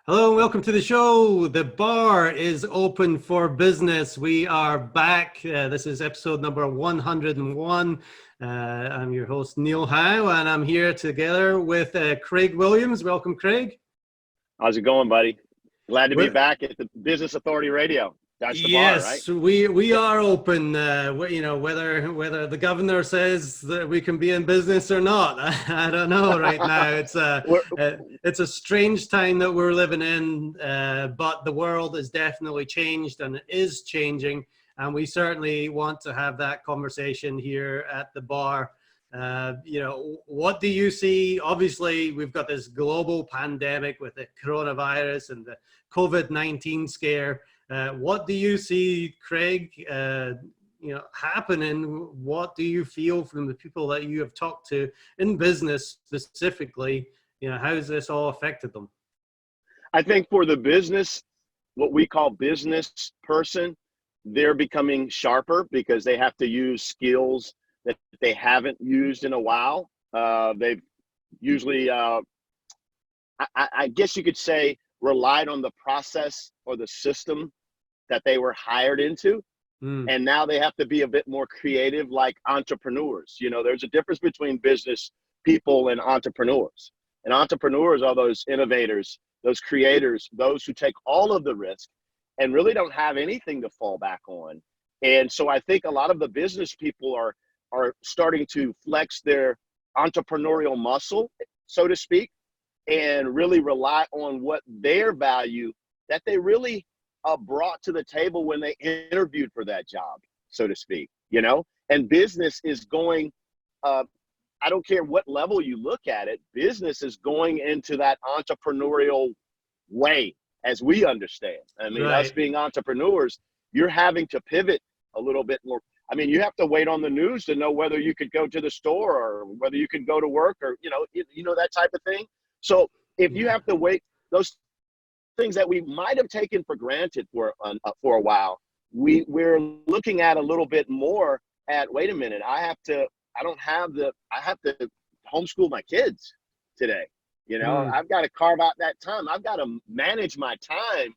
Hello and welcome to the show. The bar is open for business. We are back. This is episode number 101. I'm your host, Neil Howe, and I'm here together with Craig Williams. Welcome, Craig. How's it going, buddy? Glad to be Well, back at the Business Authority Radio. That's the bar, right? yes, we are open. Whether the governor says that we can be in business or not, I don't know right now. We're, It's a strange time that we're living in, but the world has definitely changed and it is changing, and we certainly want to have that conversation here at the bar. What do you see? Obviously, we've got this global pandemic with the coronavirus and the COVID-19 scare. What do you see, Craig, happening? What do you feel from the people that you have talked to in business specifically? How has this all affected them? I think for the business, what we call business person, they're becoming sharper because they have to use skills that they haven't used in a while. They've usually, I guess you could say, relied on the process or the system that they were hired into. And now they have to be a bit more creative, like entrepreneurs. There's a difference between business people and entrepreneurs. And entrepreneurs are those innovators, those creators, those who take all of the risk and really don't have anything to fall back on. And so I think a lot of the business people are starting to flex their entrepreneurial muscle, so to speak, and really rely on what their value that they really brought to the table when they interviewed for that job, so to speak, and business is going, I don't care what level you look at it, business is going into that entrepreneurial way as we understand. I mean, Right. us being entrepreneurs, you're having to pivot a little bit more. I mean, you have to wait on the news to know whether you could go to the store or whether you can go to work or, that type of thing. So if you have to wait, those things that we might have taken for granted for a while, we're looking at a little bit more at, wait a minute, I have to homeschool my kids today. I've got to carve out that time. I've got to manage my time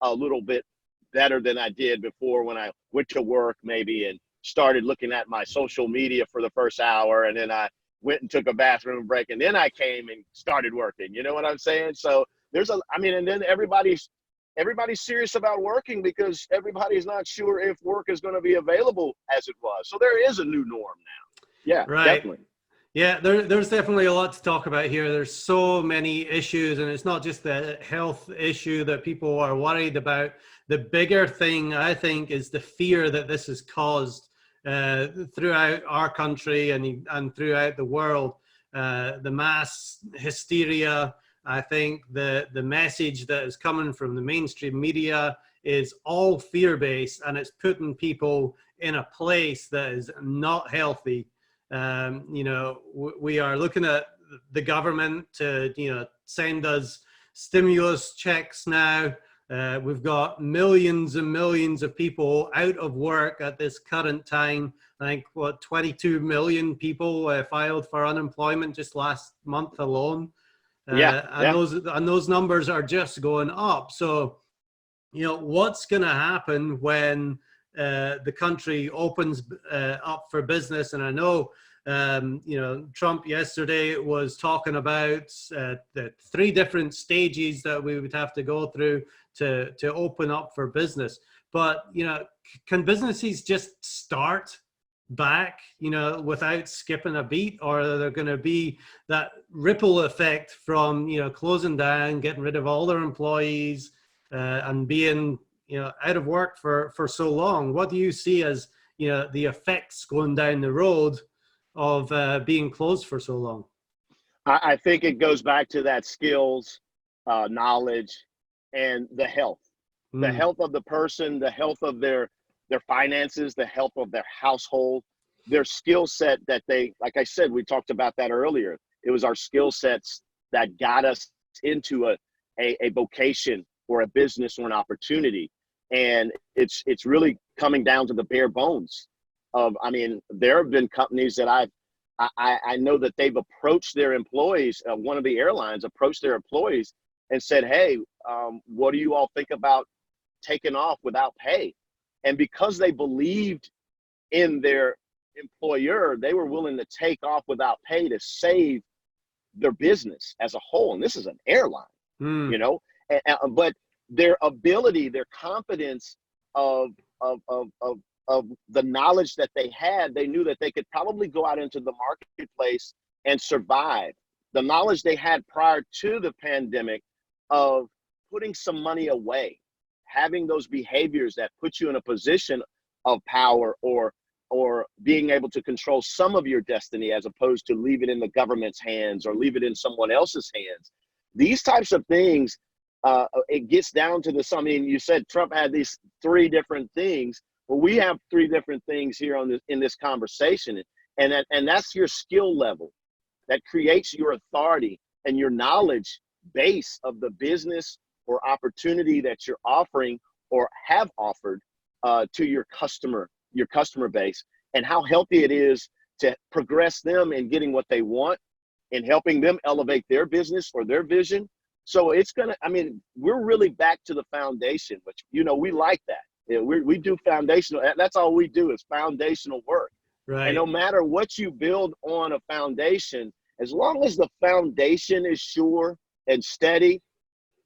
a little bit better than I did before when I went to work maybe and started looking at my social media for the first hour, and then I went and took a bathroom break, and then I came and started working. You know what I'm saying? So and then everybody's serious about working because everybody's not sure if work is going to be available as it was. So there is a new norm now. Yeah, Right. definitely. Yeah, there's definitely a lot to talk about here. There's so many issues, and it's not just the health issue that people are worried about. The bigger thing, I think, is the fear that this has caused throughout our country and throughout the world. The mass hysteria. I think the message that is coming from the mainstream media is all fear-based, and it's putting people in a place that is not healthy. We are looking at the government to, send us stimulus checks now. We've got millions and millions of people out of work at this current time. I think 22 million people filed for unemployment just last month alone. And those numbers are just going up. So, what's going to happen when the country opens up for business? And I know, Trump yesterday was talking about the 3 different stages that we would have to go through to open up for business. But, can businesses just start back, without skipping a beat, or are there going to be that ripple effect from, closing down, getting rid of all their employees and being, out of work for so long? What do you see as, the effects going down the road of being closed for so long? I think it goes back to that skills, knowledge, and the health of the person, the health of their finances, the health of their household, their skill set that they, like I said, we talked about that earlier. It was our skill sets that got us into a vocation or a business or an opportunity. And it's really coming down to the bare bones of, there have been companies that I know that they've approached their employees. One of the airlines approached their employees and said, hey, what do you all think about taking off without pay? And because they believed in their employer, they were willing to take off without pay to save their business as a whole. And this is an airline, you know, but their ability, their confidence of the knowledge that they had, they knew that they could probably go out into the marketplace and survive. The knowledge they had prior to the pandemic of putting some money away, having those behaviors that put you in a position of power or being able to control some of your destiny as opposed to leave it in the government's hands or leave it in someone else's hands. These types of things, it gets down to I mean, you said Trump had these 3 different things. Well, we have 3 different things here in this conversation. And that's your skill level that creates your authority and your knowledge base of the business or opportunity that you're offering or have offered to your customer base, and how healthy it is to progress them in getting what they want and helping them elevate their business or their vision. So it's I mean, we're really back to the foundation, which, you know, we like that. Yeah, we do foundational. That's all we do is foundational work. Right. And no matter what you build on a foundation, as long as the foundation is sure and steady,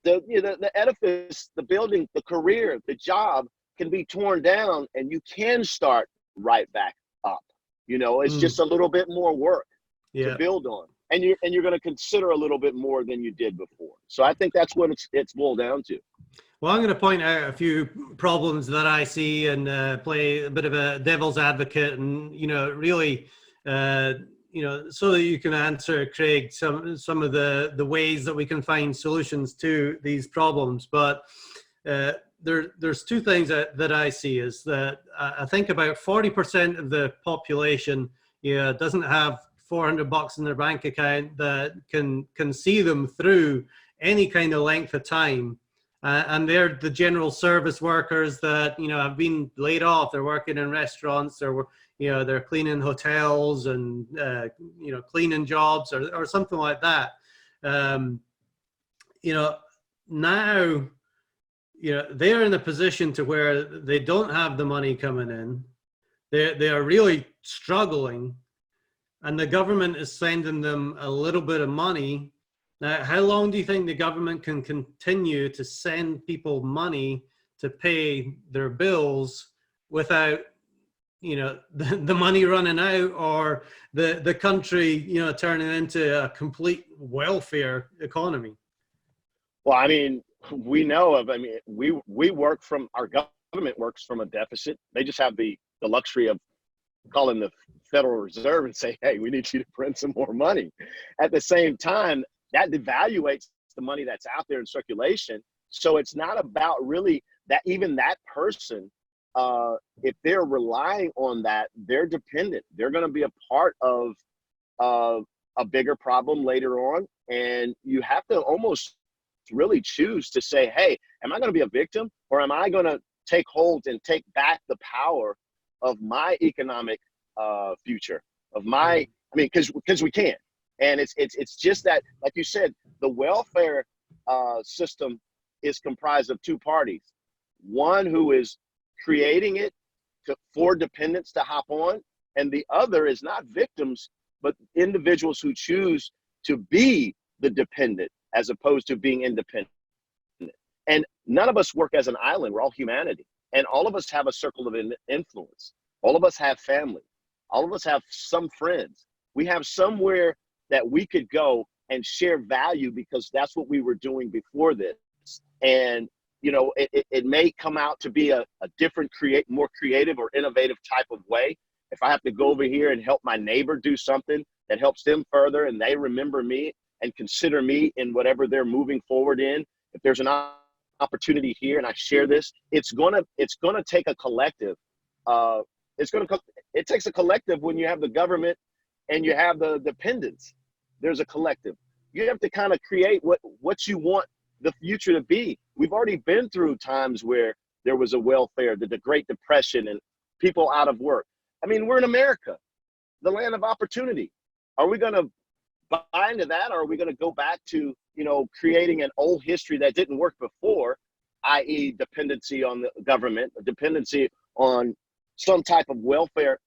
the edifice, the building, the career, the job can be torn down and you can start right back up. You know, it's just a little bit more work to build on. And you're going to consider a little bit more than you did before. So I think that's what it's boiled down to. Well, I'm going to point out a few problems that I see and play a bit of a devil's advocate, and really, so that you can answer, Craig, some of the ways that we can find solutions to these problems. But there's 2 things that I see is that I think about 40% of the population doesn't have $400 in their bank account that can see them through any kind of length of time. And they're the general service workers that, have been laid off. They're working in restaurants, or, they're cleaning hotels and, cleaning jobs or something like that. Now, they're in a position to where they don't have the money coming in. They are really struggling, and the government is sending them a little bit of money. Now, how long do you think the government can continue to send people money to pay their bills without, the money running out, or the country, turning into a complete welfare economy? Well, I mean, we know of, we work from, our government works from a deficit. They just have the luxury of calling the Federal Reserve and say, hey, we need you to print some more money. At the same time, that devaluates the money that's out there in circulation. So it's not about really that, even that person, if they're relying on that, they're dependent. They're going to be a part of a bigger problem later on. And you have to almost really choose to say, hey, am I going to be a victim, or am I going to take hold and take back the power of my economic future, of my, because we can. And it's just that, like you said, the welfare system is comprised of 2 parties. One who is creating it for dependents to hop on, and the other is not victims, but individuals who choose to be the dependent as opposed to being independent. And none of us work as an island. We're all humanity. And all of us have a circle of influence. All of us have family. All of us have some friends. We have somewhere that we could go and share value, because that's what we were doing before this. And, it may come out to be a different, more creative or innovative type of way. If I have to go over here and help my neighbor do something that helps them further, and they remember me and consider me in whatever they're moving forward in, if there's an opportunity here and I share this, it's gonna take a collective. It takes a collective when you have the government and you have the dependents. There's a collective. You have to kind of create what you want the future to be. We've already been through times where there was a welfare, the Great Depression, and people out of work. We're in America, the land of opportunity. Are we going to buy into that, or are we going to go back to, creating an old history that didn't work before, i.e. dependency on the government, dependency on some type of welfare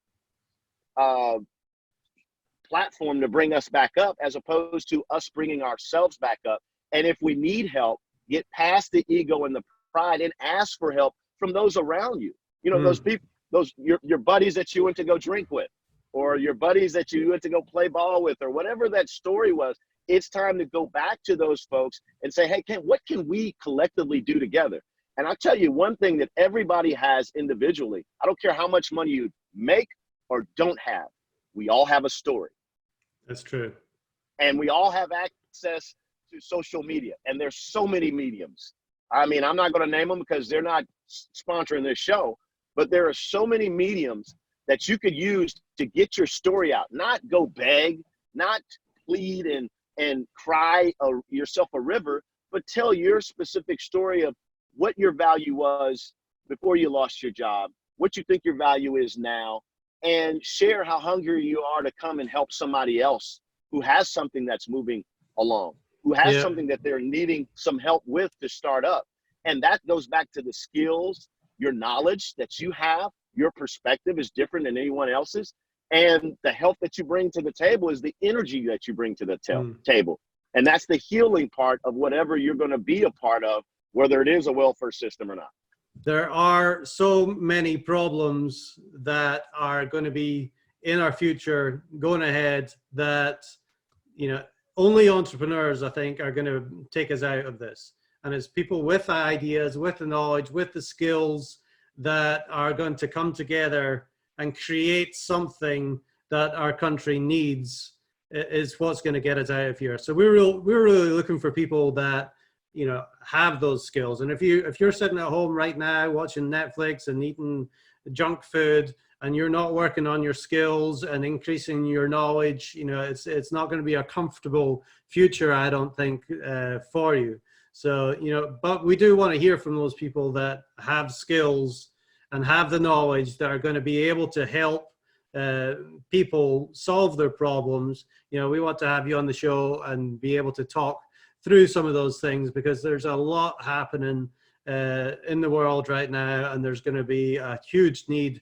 platform to bring us back up, as opposed to us bringing ourselves back up. And if we need help, get past the ego and the pride and ask for help from those around you. Those people, your buddies that you went to go drink with, or your buddies that you went to go play ball with, or whatever that story was. It's time to go back to those folks and say, hey, what can we collectively do together? And I'll tell you one thing that everybody has individually. I don't care how much money you make or don't have. We all have a story. That's true. And we all have access to social media. And there's so many mediums. I mean, I'm not going to name them because they're not sponsoring this show, but there are so many mediums that you could use to get your story out. Not go beg, not plead and cry yourself a river, but tell your specific story of what your value was before you lost your job, what you think your value is now, and share how hungry you are to come and help somebody else who has something that's moving along, who has something that they're needing some help with to start up. And that goes back to the skills, your knowledge that you have. Your perspective is different than anyone else's. And the help that you bring to the table is the energy that you bring to the table. And that's the healing part of whatever you're going to be a part of, whether it is a welfare system or not. There are so many problems that are going to be in our future going ahead that, only entrepreneurs, I think, are going to take us out of this. And it's people with ideas, with the knowledge, with the skills that are going to come together and create something that our country needs is what's going to get us out of here. So we're really looking for people that, have those skills. And if you're sitting at home right now watching Netflix and eating junk food and you're not working on your skills and increasing your knowledge, it's not going to be a comfortable future, I don't think, for you. So, but we do want to hear from those people that have skills and have the knowledge that are going to be able to help people solve their problems. We want to have you on the show and be able to talk through some of those things, because there's a lot happening in the world right now, and there's going to be a huge need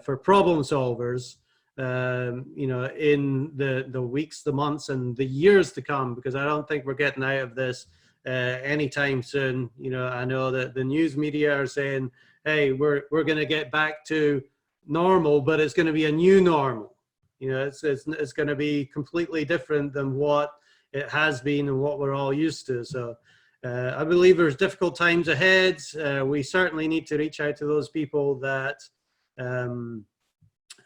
for problem solvers, in the weeks, the months, and the years to come, because I don't think we're getting out of this anytime soon. I know that the news media are saying, hey, we're going to get back to normal, but it's going to be a new normal. It's going to be completely different than what it has been and what we're all used to. So I believe there's difficult times ahead. We certainly need to reach out to those people that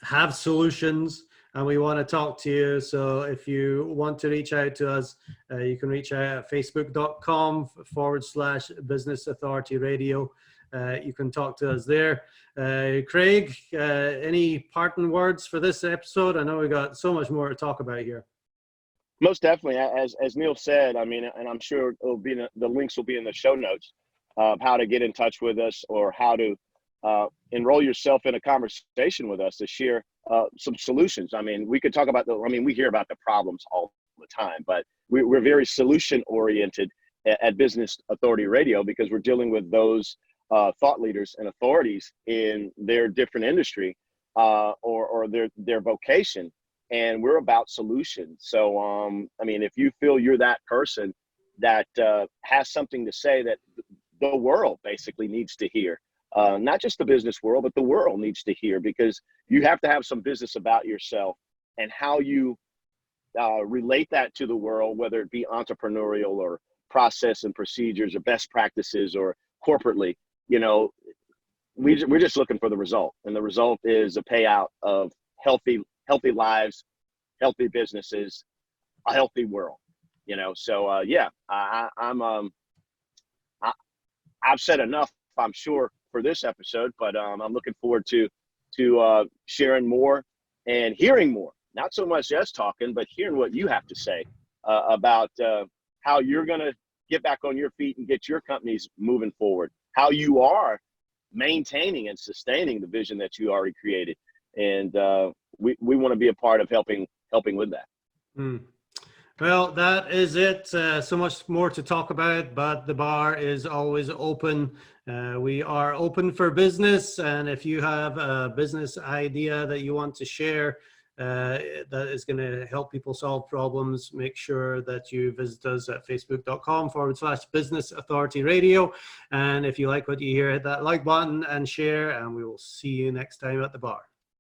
have solutions, and we want to talk to you. So if you want to reach out to us, you can reach out at facebook.com/Business Authority Radio. You can talk to us there. Craig, any parting words for this episode? I know we got so much more to talk about here. Most definitely, as Neil said, I mean, and I'm sure it'll be the links will be in the show notes of how to get in touch with us, or how to enroll yourself in a conversation with us to share some solutions. I mean, we could talk about we hear about the problems all the time, but we're very solution oriented at Business Authority Radio, because we're dealing with those thought leaders and authorities in their different industry or their vocation. And we're about solutions. So, if you feel you're that person that has something to say that the world basically needs to hear, not just the business world, but the world needs to hear, because you have to have some business about yourself and how you relate that to the world, whether it be entrepreneurial or process and procedures or best practices or corporately. We're just looking for the result. And the result is a payout of healthy lives, healthy businesses, a healthy world, So I've said enough, I'm sure, for this episode, but I'm looking forward to sharing more and hearing more. Not so much us talking, but hearing what you have to say about how you're going to get back on your feet and get your companies moving forward, how you are maintaining and sustaining the vision that you already created. And we want to be a part of helping with that. Well, that is it. So much more to talk about, but the bar is always open. We are open for business. And if you have a business idea that you want to share that is going to help people solve problems, make sure that you visit us at facebook.com/Business Authority Radio. And if you like what you hear, hit that like button and share, and we will see you next time at the bar.